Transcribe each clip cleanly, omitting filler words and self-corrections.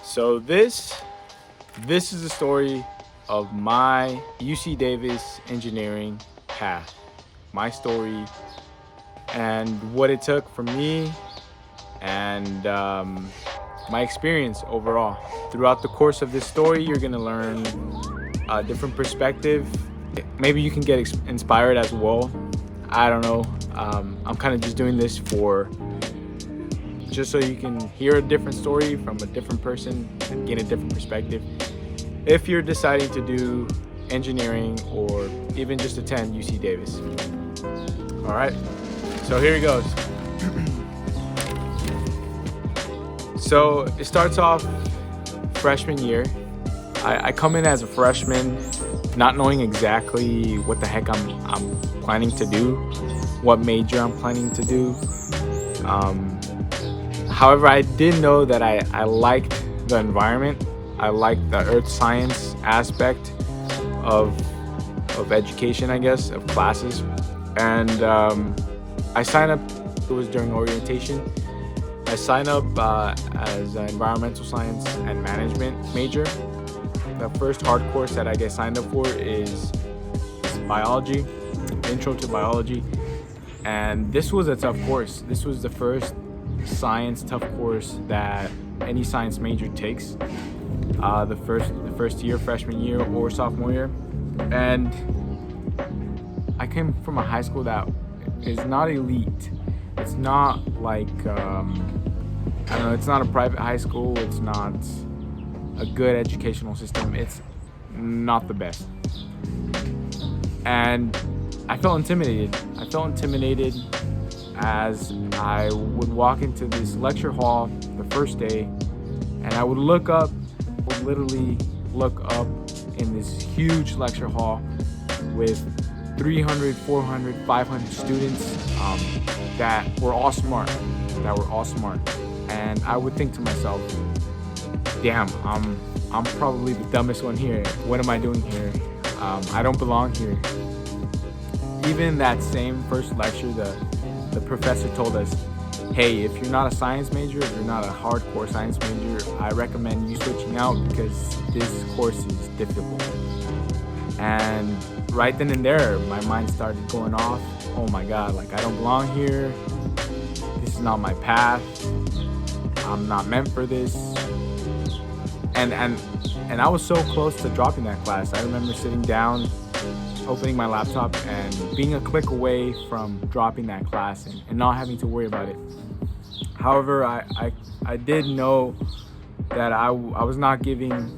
So this is the story of my UC Davis engineering path. My story and what it took for me and my experience overall. Throughout the course of this story, you're gonna learn a different perspective. Maybe you can get inspired as well. I don't know. I'm kind of just doing this for just so you can hear a different story from a different person and gain a different perspective. If you're deciding to do engineering or even just attend UC Davis. All right, so here it goes. So it starts off freshman year. I come in as a freshman, not knowing exactly what the heck I'm planning to do, what major I'm planning to do. However, I did know that I liked the environment. I liked the earth science aspect of education, I guess, of classes. And I signed up, it was during orientation. I signed up as an environmental science and management major. The first hard course that I get signed up for is biology, intro to biology. And this was a tough course. This was the first science tough course that any science major takes. The first year, freshman year or sophomore year. And I came from a high school that is not elite. It's not like I don't know. It's not a private high school. It's not a good educational system. It's not the best. And I felt intimidated. As I would walk into this lecture hall the first day, and I would literally look up in this huge lecture hall with 300, 400, 500 students that were all smart. And I would think to myself, damn, I'm probably the dumbest one here. What am I doing here? I don't belong here. Even that same first lecture, the professor told us, hey, if you're not a science major, if you're not a hardcore science major, I recommend you switching out because this course is difficult. And right then and there, my mind started going off. Oh my God, like I don't belong here. This is not my path. I'm not meant for this. And I was so close to dropping that class. I remember sitting down, opening my laptop, and being a click away from dropping that class and not having to worry about it. However, I did know that I was not giving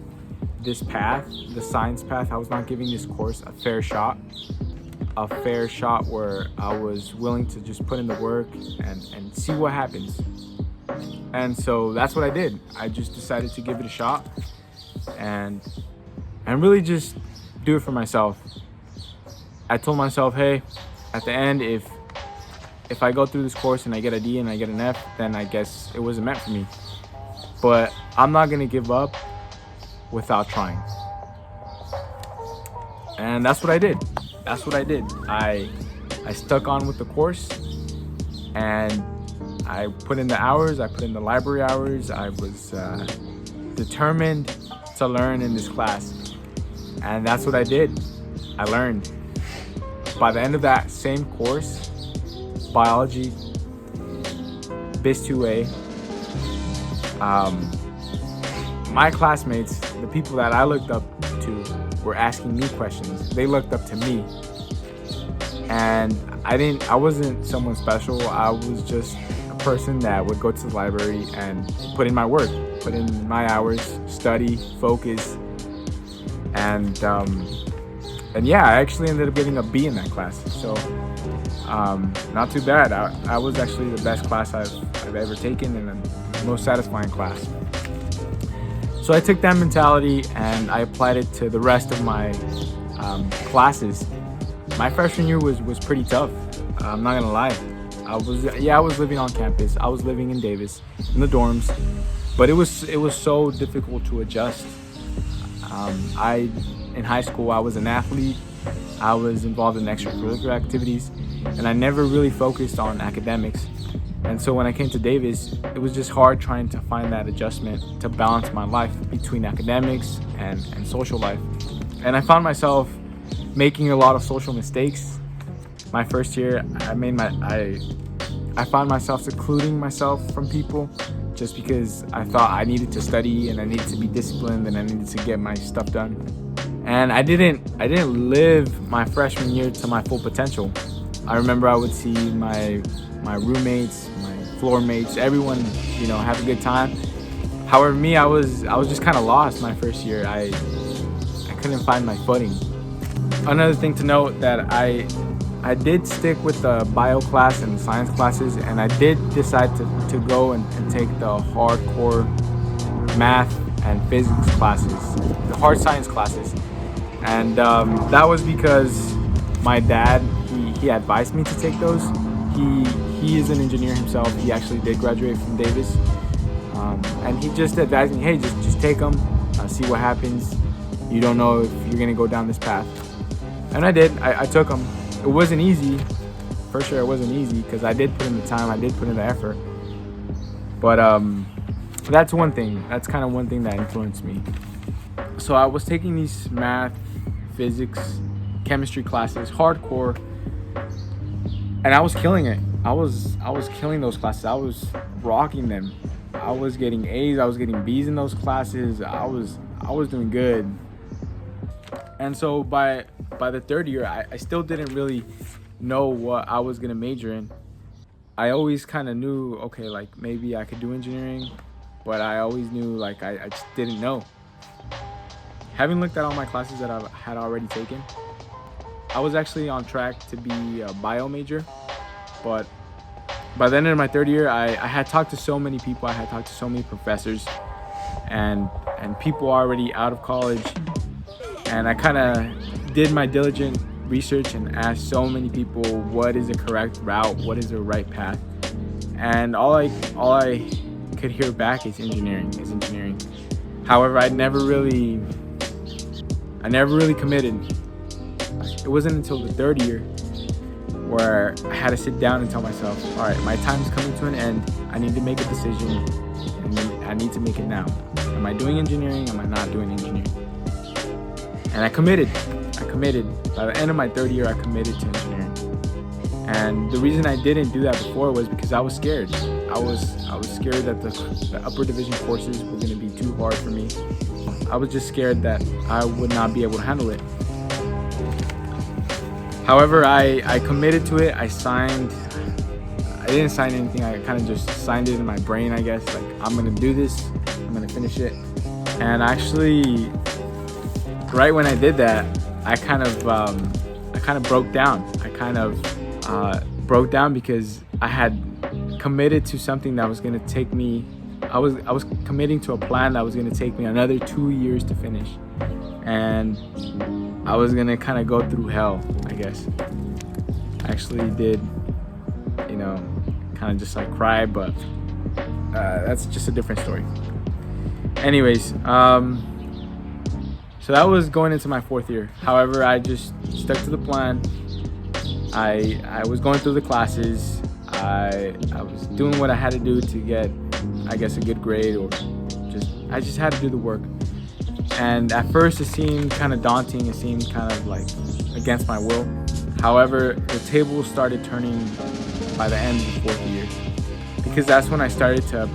this path, the science path, I was not giving this course a fair shot where I was willing to just put in the work and see what happens. And so that's what I did. I just decided to give it a shot and really just do it for myself. I told myself, hey, at the end, if I go through this course and I get a D and I get an F, then I guess it wasn't meant for me. But I'm not gonna give up without trying. And that's what I did. I stuck on with the course and I put in the hours, I put in the library hours. I was determined to learn in this class. And that's what I did. I learned. By the end of that same course, biology, BIS 2A, my classmates, the people that I looked up to, were asking me questions. They looked up to me. And I wasn't someone special. I was just a person that would go to the library and put in my work, put in my hours, study, focus. And yeah, I actually ended up getting a B in that class. So not too bad. I was actually the best class I've ever taken and the most satisfying class. So I took that mentality and I applied it to the rest of my classes. My freshman year was pretty tough. I'm not gonna lie. I was living on campus. I was living in Davis in the dorms, but it was so difficult to adjust. In high school, I was an athlete. I was involved in extracurricular activities, and I never really focused on academics. And so when I came to Davis, it was just hard trying to find that adjustment to balance my life between academics and social life. And I found myself making a lot of social mistakes. My first year, I found myself secluding myself from people just because I thought I needed to study and I needed to be disciplined and I needed to get my stuff done. And I didn't live my freshman year to my full potential. I remember I would see my roommates, my floor mates, everyone, have a good time. However, me, I was just kind of lost my first year. I couldn't find my footing. Another thing to note that I did stick with the bio class and science classes, and I did decide to go and take the hardcore math and physics classes, the hard science classes. And that was because my dad, he advised me to take those. He is an engineer himself. He actually did graduate from Davis. And he just advised me, hey, just take them, see what happens. You don't know if you're gonna go down this path. And I did, I took them. It wasn't easy, for sure it wasn't easy, because I did put in the time, I did put in the effort. But that's one thing, that's kind of one thing that influenced me. So I was taking these math, physics, chemistry classes, hardcore, and I was killing it. I was killing those classes. I was rocking them. I was getting A's, I was getting B's in those classes. I was doing good. And so by the third year, I still didn't really know what I was gonna major in. I always kind of knew, okay, like maybe I could do engineering, but I always knew like I just didn't know. Having looked at all my classes that I had already taken, I was actually on track to be a bio major, but by the end of my third year, I had talked to so many people, I had talked to so many professors, and people already out of college, and I kind of did my diligent research and asked so many people what is the correct route, what is the right path, and all I could hear back is engineering. However, I never really committed. It wasn't until the third year where I had to sit down and tell myself, all right, my time is coming to an end. I need to make a decision, and I need to make it now. Am I doing engineering? Am I not doing engineering? And I committed. By the end of my third year, I committed to engineering. And the reason I didn't do that before was because I was scared. I was scared that the upper division courses were going to be too hard for me. I was just scared that I would not be able to handle it. However, I committed to it. I didn't sign anything. I kind of just signed it in my brain, I guess. Like, I'm going to do this. I'm going to finish it. And actually, right when I did that, I kind of broke down. I kind of broke down because I had committed to something that was going to take me. I was committing to a plan that was going to take me another 2 years to finish, and I was going to kind of go through hell, I guess. I actually did, kind of just like cry, but that's just a different story. Anyways, so that was going into my fourth year. However, I just stuck to the plan. I was going through the classes. I was doing what I had to do to get, I guess, a good grade, or I just had to do the work. And at first it seemed kind of daunting. It seemed kind of like against my will. However, the tables started turning by the end of the fourth year, because that's when I started to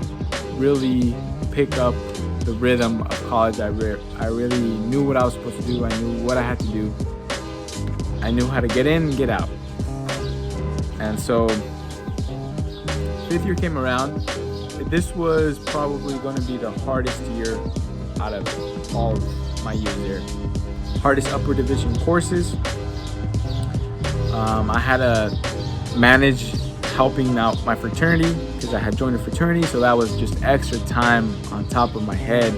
really pick up the rhythm of college. I really knew what I was supposed to do. I knew what I had to do. I knew how to get in and get out. And so fifth year came around. This was probably going to be the hardest year out of all of my years there. Hardest upper division courses. I had to manage helping out my fraternity because I had joined a fraternity, so that was just extra time on top of my head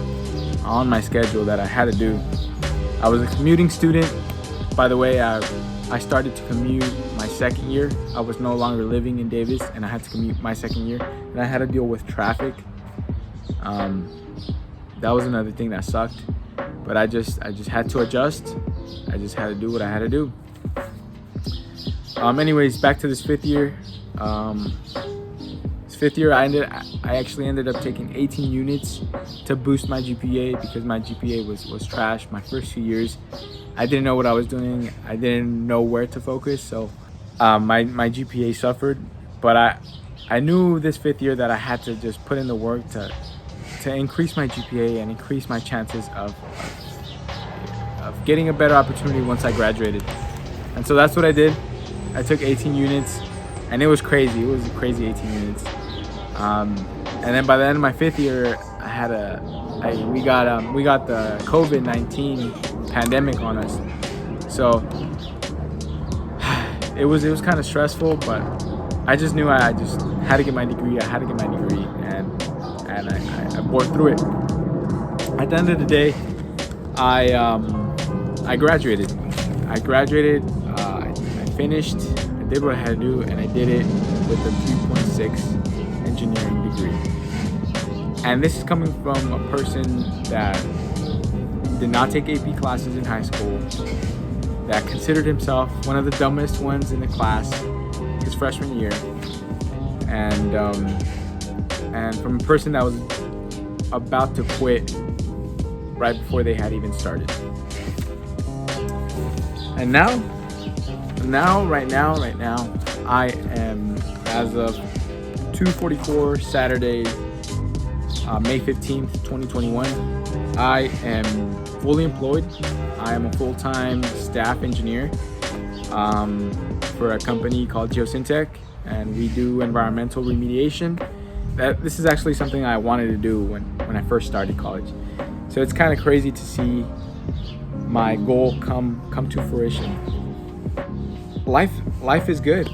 on my schedule that I had to do. I was a commuting student. By the way, I started to commute my second year. I was no longer living in Davis, and I had to commute my second year, and I had to deal with traffic. That was another thing that sucked, but I just had to adjust. I just had to do what I had to do. Anyways, back to this fifth year. fifth year, I actually ended up taking 18 units to boost my GPA because my GPA was trash my first 2 years. I didn't know what I was doing. I didn't know where to focus, so my GPA suffered. But I knew this fifth year that I had to just put in the work to increase my GPA and increase my chances of getting a better opportunity once I graduated. And so that's what I did. I took 18 units, and it was crazy. It was a crazy 18 units. And then by the end of my fifth year, we got the COVID-19 pandemic on us. So it was kind of stressful, but I just knew I just had to get my degree. I had to get my degree, and I bore through it. At the end of the day, I graduated. I finished. I did what I had to do, and I did it with a 3.6 engineering degree. And this is coming from a person that did not take AP classes in high school, that considered himself one of the dumbest ones in the class his freshman year, and from a person that was about to quit right before they had even started. And right now, I am, as of 2:44 Saturday, May 15th, 2021, I am fully employed. I am a full-time staff engineer for a company called Geosyntec, and we do environmental remediation. This is actually something I wanted to do when I first started college. So it's kind of crazy to see my goal come to fruition. Life is good.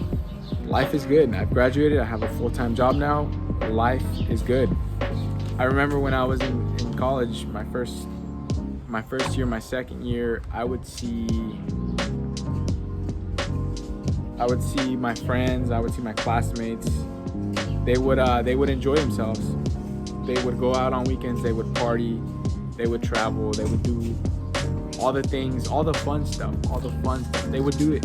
Life is good. I've graduated. I have a full-time job now. Life is good. I remember when I was in college, my first year, my second year, I would see my friends, I would see my classmates. They would enjoy themselves. They would go out on weekends. They would party. They would travel. They would do all the things, all the fun stuff. They would do it.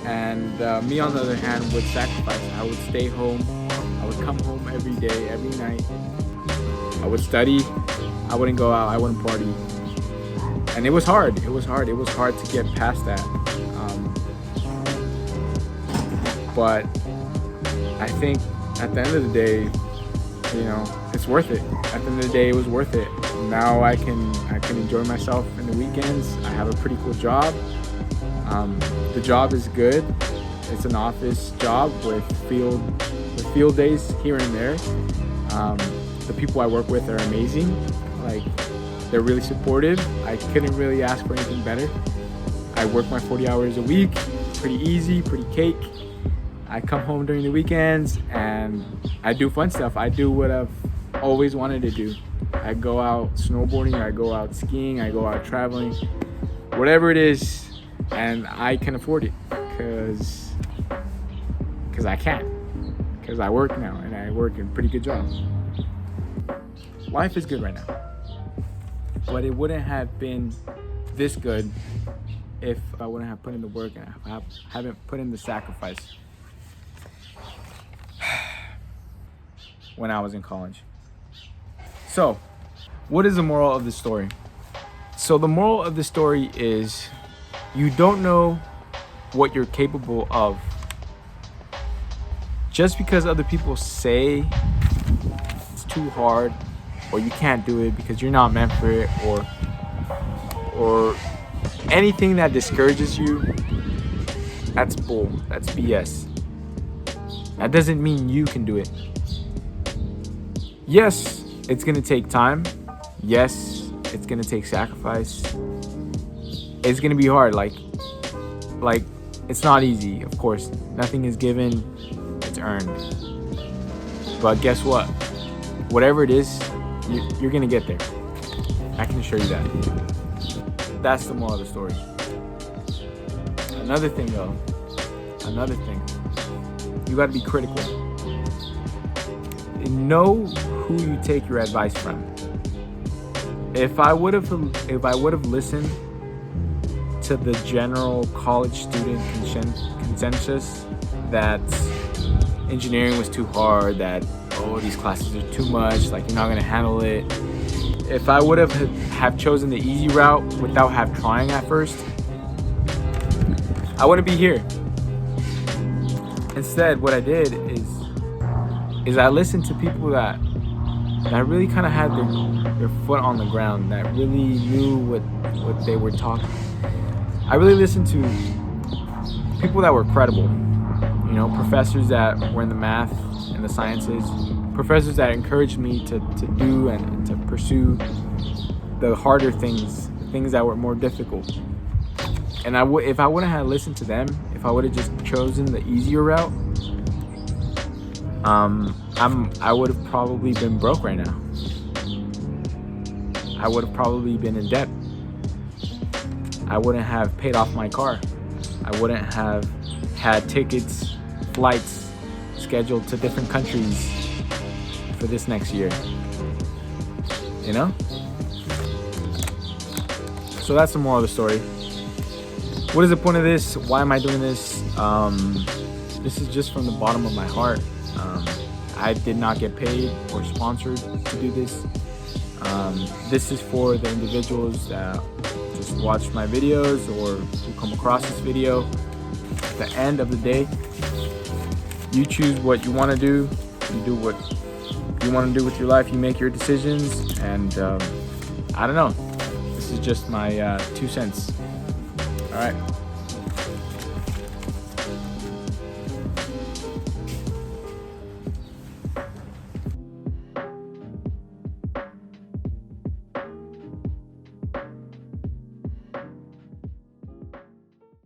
And me, on the other hand, would sacrifice. I would stay home. I would come home every day, every night. I would study. I wouldn't go out. I wouldn't party. And it was hard. It was hard to get past that. But I think at the end of the day, it's worth it. At the end of the day, it was worth it. Now I can enjoy myself in the weekends. I have a pretty cool job. The job is good. It's an office job with field days here and there. The people I work with are amazing. They're really supportive. I couldn't really ask for anything better. I work my 40 hours a week. Pretty easy, pretty cake. I come home during the weekends and I do fun stuff. I do what I've always wanted to do. I go out snowboarding, I go out skiing, I go out traveling, whatever it is, and I can afford it because I can. Because I work now and I work in a pretty good job. Life is good right now. But it wouldn't have been this good if I wouldn't have put in the work and I haven't put in the sacrifice when I was in college. So, what is the moral of the story? So the moral of the story is you don't know what you're capable of. Just because other people say it's too hard or you can't do it because you're not meant for it or anything that discourages you, that's bull. That's BS. That doesn't mean you can do it. Yes, it's gonna take time. Yes, it's gonna take sacrifice. It's gonna be hard. Like it's not easy, of course. Nothing is given, it's earned. But guess what? Whatever it is, you're gonna get there. I can assure you that. That's the moral of the story. Another thing, you gotta be critical. Know who you take your advice from. If I would have listened to the general college student consensus that engineering was too hard, that, oh, these classes are too much, like you're not gonna handle it. If I would have chosen the easy route without trying at first, I wouldn't be here. Instead, what I did is I listened to people that really kind of had their foot on the ground, that really knew what they were talking. I really listened to people that were credible, professors that were in the math and the sciences, professors that encouraged me to do and to pursue the harder things, the things that were more difficult. And if I wouldn't have listened to them, if I would have just chosen the easier route, I would have probably been broke right now. I would have probably been in debt. I wouldn't have paid off my car. I wouldn't have had tickets, flights scheduled to different countries for this next year. So that's the moral of the story. What is the point of this? Why am I doing this? This is just from the bottom of my heart. I did not get paid or sponsored to do this. This is for the individuals that just watch my videos or who come across this video. At the end of the day, you choose what you want to do. You do what you want to do with your life. You make your decisions. And I don't know. This is just my 2 cents. All right.